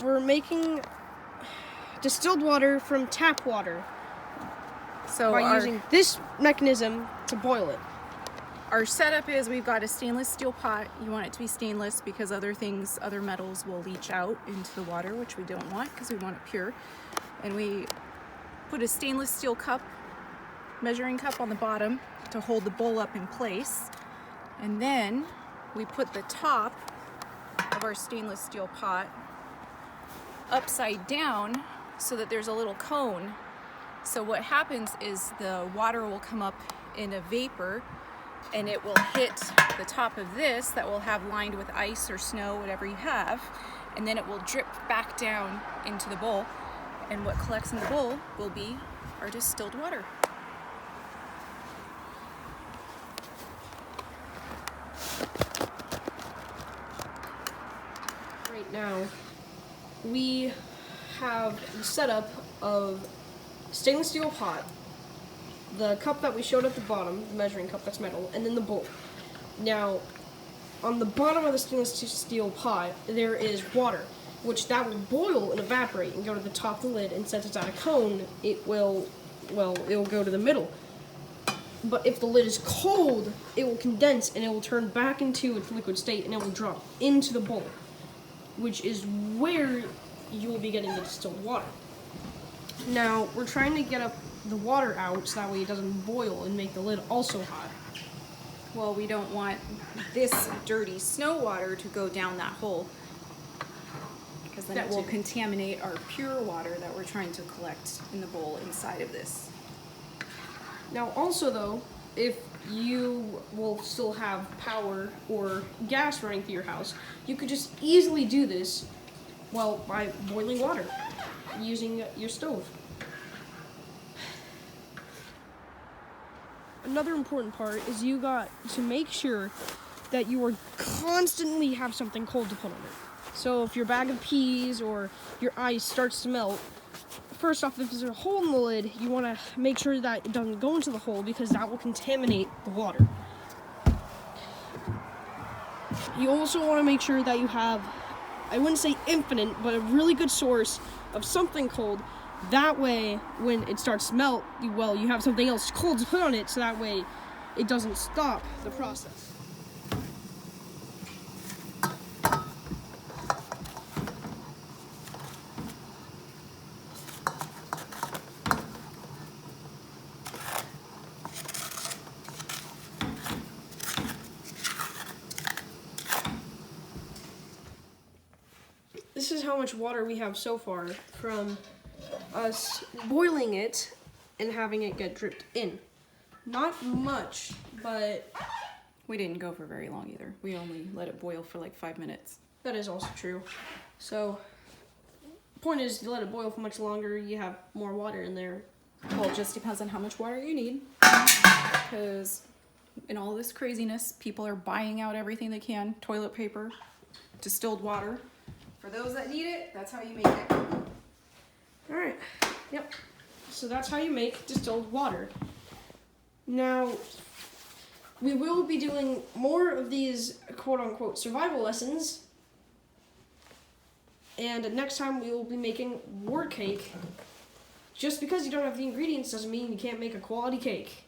we're making distilled water from tap water. So by using this mechanism to boil it. Our setup is we've got a stainless steel pot. You want it to be stainless because other metals will leach out into the water, which we don't want because we want it pure. And we put a stainless steel cup, measuring cup on the bottom to hold the bowl up in place. And then we put the top of our stainless steel pot upside down so that there's a little cone. So what happens is the water will come up in a vapor and it will hit the top of this that will have lined with ice or snow, whatever you have, and then it will drip back down into the bowl, and what collects in the bowl will be our distilled water. Right now, we have the setup of stainless steel pot, the cup that we showed at the bottom, the measuring cup that's metal, and then the bowl. Now, on the bottom of the stainless steel pot, there is water, which that will boil and evaporate and go to the top of the lid, and since it's at a cone, it will go to the middle. But if the lid is cold, it will condense and it will turn back into its liquid state and it will drop into the bowl, which is where you will be getting the distilled water. Now, we're trying to get up the water out so that way it doesn't boil and make the lid also hot. Well, we don't want this dirty snow water to go down that hole because then it will contaminate our pure water that we're trying to collect in the bowl inside of this. Now, also though, if you will still have power or gas running through your house, you could just easily do this, well, by boiling water using your stove. Another important part is you got to make sure that you are constantly have something cold to put on it. So if your bag of peas or your ice starts to melt, first off, if there's a hole in the lid, you want to make sure that it doesn't go into the hole because that will contaminate the water. You also want to make sure that you have, I wouldn't say infinite, but a really good source of something cold. That way, when it starts to melt, well, you have something else cold to put on it, so that way it doesn't stop the process. This is how much water we have so far from us boiling it and having it get dripped in. Not much, but we didn't go for very long either. We only let it boil for like 5 minutes. That is also true. So, point is, you let it boil for much longer, you have more water in there. Well, it just depends on how much water you need. Because in all this craziness, people are buying out everything they can. Toilet paper, distilled water. For those that need it, that's how you make it. Alright, yep. So that's how you make distilled water. Now, we will be doing more of these quote-unquote survival lessons. And next time we will be making wort cake. Just because you don't have the ingredients doesn't mean you can't make a quality cake.